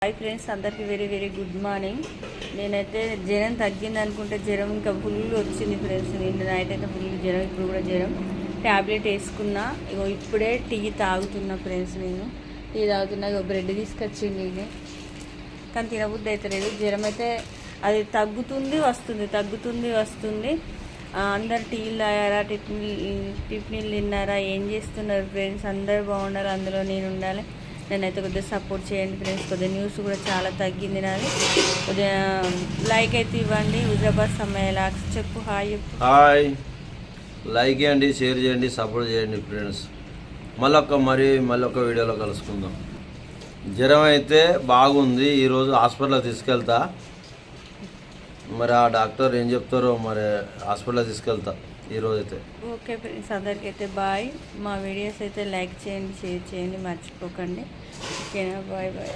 Hi friends, అందరికీ very very good morning. నేనైతే జ్వరం తగ్గింది అనుకుంటే జ్వరం ఇంకా ఫుల్ వచ్చింది ఫ్రెండ్స్. నిన్న నైట్ అయితే ఫుల్ జ్వరం, ఇప్పుడు కూడా జ్వరం. ట్యాబ్లెట్ వేసుకున్నా. ఇగో ఇప్పుడే టీ తాగుతున్నా ఫ్రెండ్స్. నేను టీ తాగుతున్నా. ఇగో బ్రెడ్ తీసుకొచ్చింది ఇది, కానీ తినబుద్ధి అయితే లేదు. జ్వరం అయితే అది తగ్గుతుంది వస్తుంది. అందరు టీలు తాగారా, టిఫిన్లు తిన్నారా, ఏం చేస్తున్నారు ఫ్రెండ్స్? అందరు బాగున్నారు, అందులో నేను ఉండాలి. నేనైతే కొద్దిగా సపోర్ట్ చేయండి ఫ్రెండ్స్. కొద్దిగా న్యూస్ కూడా చాలా తగ్గింది నాది. కొద్దిగా లైక్ అయితే ఇవ్వండి. హుజరాబాద్ సమయాల చెప్పు. హాయ్, లైక్ చేయండి, షేర్ చేయండి, సపోర్ట్ చేయండి ఫ్రెండ్స్. మళ్ళొక వీడియోలో కలుసుకుందాం. జ్వరం అయితే బాగుంది. ఈరోజు హాస్పిటల్లో తీసుకెళ్తా. మరి ఆ డాక్టర్ ఏం చెప్తారో మరి హాస్పిటల్లో తీసుకెళ్తా ఈరోజు అయితే. ఓకే ఫ్రెండ్స్, అందరికైతే బాయ్. మా వీడియోస్ అయితే లైక్ చేయండి, షేర్ చేయండి, మర్చిపోకండి. ఓకేనా? Bye bye.